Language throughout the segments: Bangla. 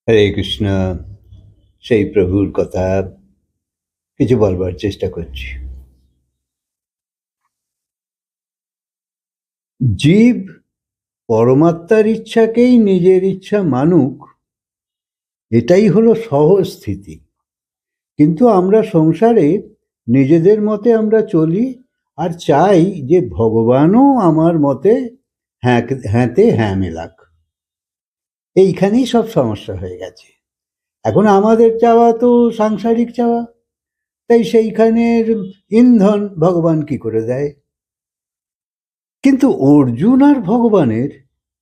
হরে কৃষ্ণ। সেই প্রভুর কথা কিছু বলবার চেষ্টা করছি। জীব পরমাত্মার ইচ্ছাকেই নিজের ইচ্ছা মানুক, এটাই হলো সহজ স্থিতি। কিন্তু আমরা সংসারে নিজেদের মতে আমরা চলি আর চাই যে ভগবানও আমার মতে হ্যাঁতে হ্যাঁ মেলাক। এইখানেই সব সমস্যা হয়ে গেছে। এখন আমাদের চাওয়া তো সাংসারিক চাওয়া, তাই সেইখানের ইন্ধন ভগবান কি করে দেয়। কিন্তু অর্জুন আর ভগবানের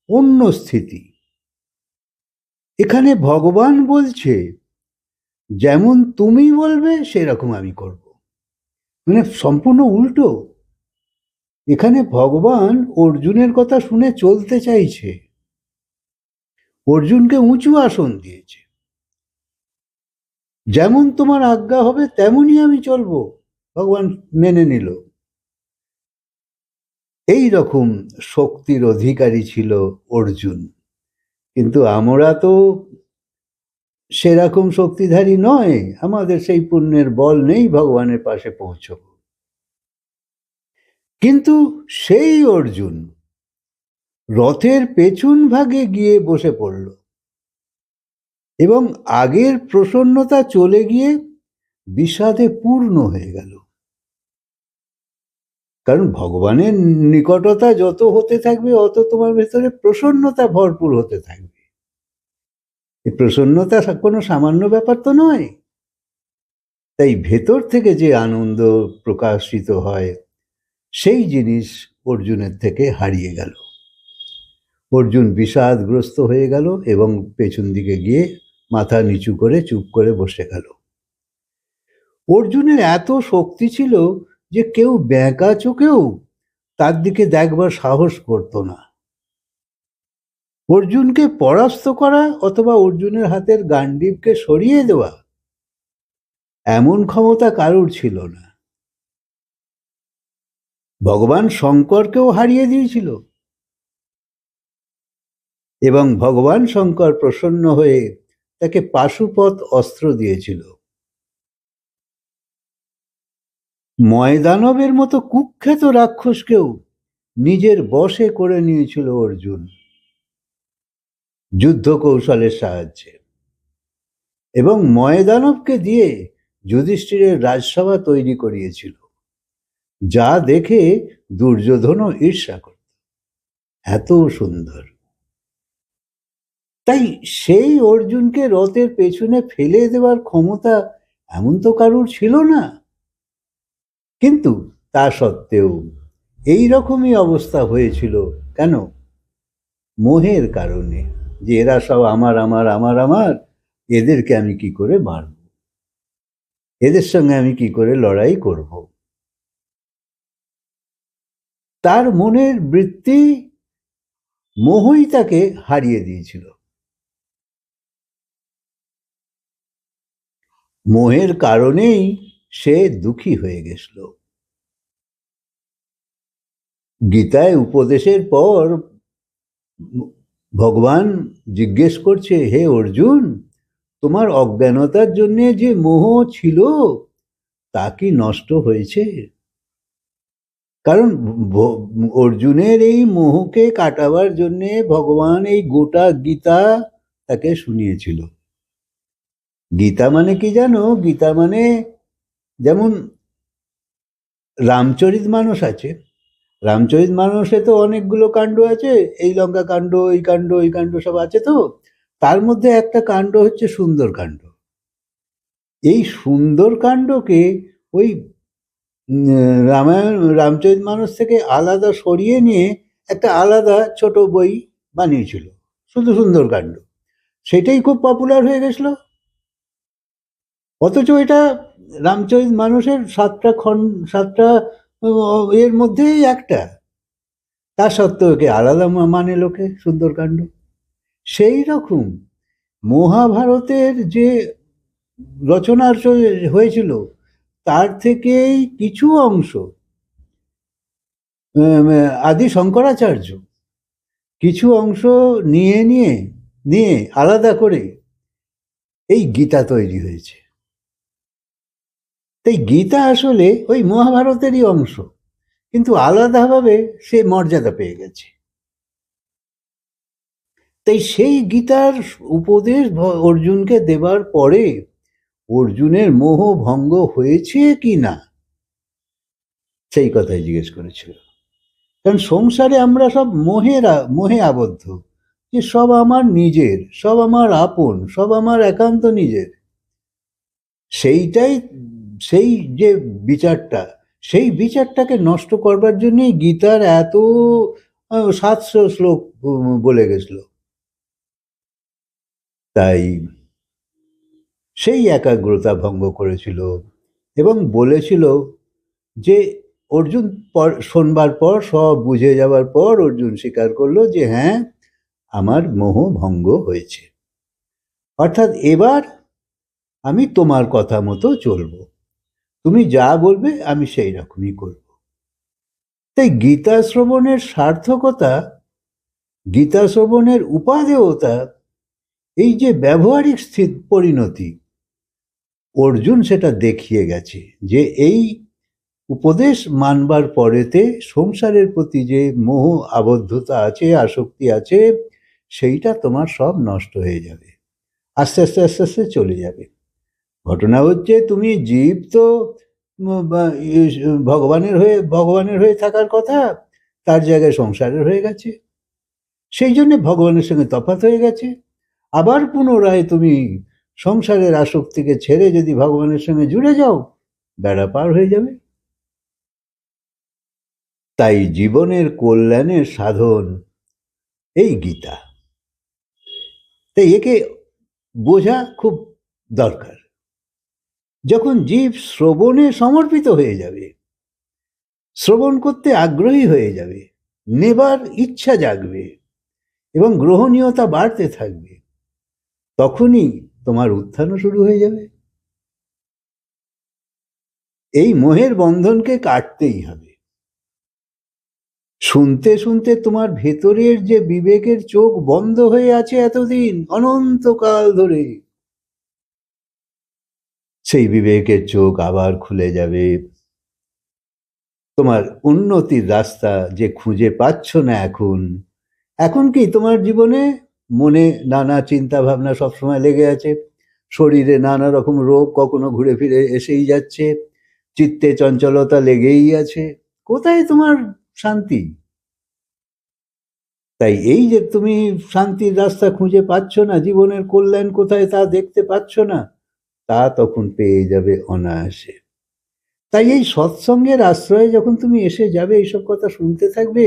অন্য স্থিতি। এখানে ভগবান বলছে যেমন তুমি বলবে সেরকম আমি করব, মানে সম্পূর্ণ উল্টো। এখানে ভগবান অর্জুনের কথা শুনে চলতে চাইছে, অর্জুনকে উঁচু আসন দিয়েছে। যেমন তোমার আজ্ঞা হবে তেমনই আমি চলবো, ভগবান মেনে নিল। এই রকম শক্তির অধিকারী ছিল অর্জুন। কিন্তু আমরা তো সেরকম শক্তিধারী নয়, আমাদের সেই পুণ্যের বল নেই ভগবানের পাশে পৌঁছব। কিন্তু সেই অর্জুন রথের পেছন ভাগে গিয়ে বসে পড়ল এবং আগের প্রসন্নতা চলে গিয়ে বিষাদে পূর্ণ হয়ে গেল। কারণ ভগবানের নিকটতা যত হতে থাকবে অত তোমার ভেতরে প্রসন্নতা ভরপুর হতে থাকবে। এই প্রসন্নতা কোনো সামান্য ব্যাপার তো নয়। তাই ভেতর থেকে যে আনন্দ প্রকাশিত হয় সেই জিনিস অর্জুনের থেকে হারিয়ে গেল। অর্জুন বিষাদগ্রস্ত হয়ে গেল এবং পেছন দিকে গিয়ে মাথা নিচু করে চুপ করে বসে গেল। অর্জুনের এত শক্তি ছিল যে কেউ ব্যাঁকা চোখেও তার দিকে দেখবার সাহস করত না। অর্জুনকে পরাস্ত করা অথবা অর্জুনের হাতের গান্ডীবকে সরিয়ে দেওয়া এমন ক্ষমতা কারুর ছিল না। ভগবান শঙ্করকেও হারিয়ে দিয়েছিল এবং ভগবান শঙ্কর প্রসন্ন হয়ে তাকে পাশুপত অস্ত্র দিয়েছিল। ময়দানবের মতো কুখ্যাত রাক্ষসকেও নিজের বশে করে নিয়েছিল অর্জুন যুদ্ধ কৌশলের সাহায্যে, এবং ময়দানবকে দিয়ে যুধিষ্ঠিরের রাজসভা তৈরি করিয়েছিল, যা দেখে দুর্যোধনও ঈর্ষা করত, এত সুন্দর। তাই সেই অর্জুনকে রথের পেছনে ফেলে দেওয়ার ক্ষমতা এমন তো কারুর ছিল না। কিন্তু তা সত্ত্বেও এই রকমই অবস্থা হয়েছিল। কেন? মোহের কারণে, যে এরা সব আমার আমার আমার আমার, এদেরকে আমি কি করে মারব, এদের সঙ্গে আমি কি করে লড়াই করব। তার মনের বৃত্তি মোহই তাকে হারিয়ে দিয়েছিল। মোহের কারণেই সে দুঃখী হয়ে গেছিল। গীতায় উপদেশের পর ভগবান জিজ্ঞেস করছে, হে অর্জুন, তোমার অজ্ঞানতার জন্য যে মোহ ছিল তা কি নষ্ট হয়েছে? কারণ অর্জুনের এই মোহকে কাটাবার জন্যে ভগবান এই গোটা গীতা তাকে শুনিয়েছিল। গীতা মানে কি জানো? গীতা মানে যেমন রামচরিত মানস আছে, রামচরিত মানসে তো অনেকগুলো কাণ্ড আছে, এই লঙ্কা কাণ্ড, এই কাণ্ড, এই কাণ্ড সব আছে। তো তার মধ্যে একটা কাণ্ড হচ্ছে সুন্দরকাণ্ড। এই সুন্দরকাণ্ডকে ওই রামায়ণ রামচরিত মানস থেকে আলাদা সরিয়ে নিয়ে একটা আলাদা ছোট বই বানিয়েছিল, শুধু সুন্দরকাণ্ড। সেটাই খুব পপুলার হয়ে গেছিল। অথচ এটা রামচরিত মানসের সাতটা এর মধ্যেই একটা। তা সত্ত্বেও একে আলাদা মানে লোকে সুন্দরকাণ্ড। সেই রকম মহাভারতের যে রচনা হয়েছিল তার থেকেই কিছু অংশ আদি শঙ্করাচার্য কিছু অংশ নিয়ে নিয়ে নিয়ে আলাদা করে এই গীতা তৈরি হয়েছে। তাই গীতা আসলে ওই মহাভারতেরই অংশ, কিন্তু আলাদাভাবে সে মর্যাদা পেয়ে গেছে। তাই সেই গীতার উপদেশ অর্জুনকে দেবার পরে অর্জুনের মোহ ভঙ্গ হয়েছে কি না সেই কথাই জিজ্ঞেস করেছিল। কারণ সংসারে আমরা সব মোহে আবদ্ধ, যে সব আমার নিজের, সব আমার আপন, সব আমার একান্ত নিজের। সেইটাই, সেই যে বিচারটা, সেই বিচারটাকে নষ্ট করবার জন্যই গীতার এত 700 শ্লোক বলে গেছিল। তাই সেই একাগ্রতা ভঙ্গ করেছিল এবং বলেছিল যে অর্জুন শোনবার পর, সব বুঝে যাওয়ার পর অর্জুন স্বীকার করলো যে হ্যাঁ, আমার মোহ ভঙ্গ হয়েছে, অর্থাৎ এবার আমি তোমার কথা মতো চলবো, তুমি যা বলবে আমি সেই রকমই করব। তাই গীতা শ্রবণের সার্থকতা, গীতা শ্রবণের উপাদেয়তা, এই যে ব্যবহারিক পরিণতি, অর্জুন সেটা দেখিয়ে গেছে যে এই উপদেশ মানবার পরেতে সংসারের প্রতি যে মোহ আবদ্ধতা আছে, আসক্তি আছে, সেইটা তোমার সব নষ্ট হয়ে যাবে, আস্তে আস্তে আস্তে আস্তে চলে যাবে। ঘটনা হচ্ছে তুমি জীব তো ভগবানের হয়ে থাকার কথা, তার জায়গায় সংসারের হয়ে গেছে, সেই জন্য ভগবানের সঙ্গে তফাৎ হয়ে গেছে। আবার পুনরায় তুমি সংসারের আসক্তিকে ছেড়ে যদি ভগবানের সঙ্গে জুড়ে যাও, বেড়া পার হয়ে যাবে। তাই জীবনের কল্যাণের সাধন এই গীতা। তাই একে বোঝা খুব দরকার। যখন জীব শ্রবণে সমর্পিত হয়ে যাবে, শ্রবণ করতে আগ্রহী হয়ে যাবে, নেবার ইচ্ছা জাগবে এবং গ্রহণীয়তা বাড়তে থাকবে, তখনই তোমার উত্থানও শুরু হয়ে যাবে। এই মোহের বন্ধনকে কাটতেই হবে। শুনতে শুনতে তোমার ভেতরের যে বিবেকের চোখ বন্ধ হয়ে আছে এতদিন, অনন্তকাল ধরে, সেই বিবেকের চোখ আবার খুলে যাবে। তোমার উন্নতির রাস্তা যে খুঁজে পাচ্ছ না এখন কি তোমার জীবনে মনে নানা চিন্তা ভাবনা সবসময় লেগে আছে, শরীরে নানা রকম রোগ কখনো ঘুরে ফিরে এসেই যাচ্ছে, চিত্তে চঞ্চলতা লেগেই আছে, কোথায় তোমার শান্তি? তাই এই যে তুমি শান্তির রাস্তা খুঁজে পাচ্ছ না, জীবনের কল্যাণ কোথায় তা দেখতে পাচ্ছ না, তা তখন পেয়ে যাবে অনায়াসে। তাই এই সৎসঙ্গের আশ্রয়ে যখন তুমি এসে যাবে, এইসব কথা শুনতে থাকবে,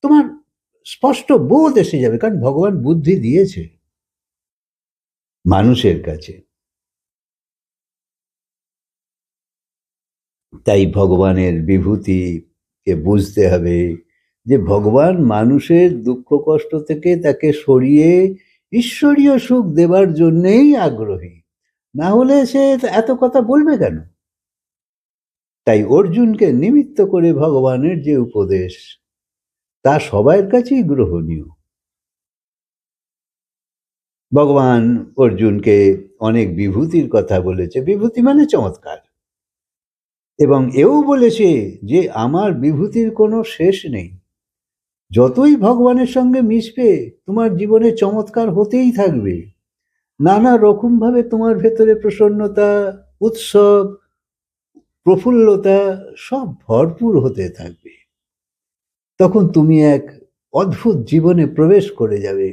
তোমার স্পষ্ট বোধ এসে যাবে, কারণ ভগবান বুদ্ধি দিয়েছে মানুষের কাছে। তাই ভগবানের বিভূতিকে বুঝতে হবে যে ভগবান মানুষের দুঃখ কষ্ট থেকে তাকে সরিয়ে ঈশ্বরীয় সুখ দেবার জন্যেই আগ্রহী, না হলে সে এত কথা বলবে কেন? তাই অর্জুনকে নিমিত্ত করে ভগবানের যে উপদেশ, তা সবার কাছেই গ্রহণীয়। ভগবান অর্জুনকে অনেক বিভূতির কথা বলেছে, বিভূতি মানে চমৎকার, এবং এও বলেছে যে আমার বিভূতির কোনো শেষ নেই। যতই ভগবানের সঙ্গে মিশবে, তোমার জীবনে চমৎকার হতেই থাকবে, নানা রকমভাবে তোমার ভেতরে প্রসন্নতা, উৎসব, প্রফুল্লতা সব ভরপুর হতে থাকবে। তখন তুমি এক অদ্ভুত জীবনে প্রবেশ করে যাবে।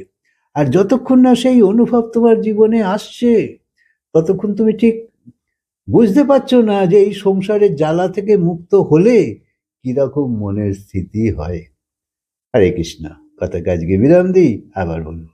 আর যতক্ষণ না সেই অনুভব তোমার জীবনে আসছে, ততক্ষণ তুমি ঠিক বুঝতে পারছো না যে এই সংসারের জ্বালা থেকে মুক্ত হলে কিরকম মনের স্থিতি হয়। হরে কৃষ্ণ। কথা আজকে বিরাম দিই, আবার বলবো।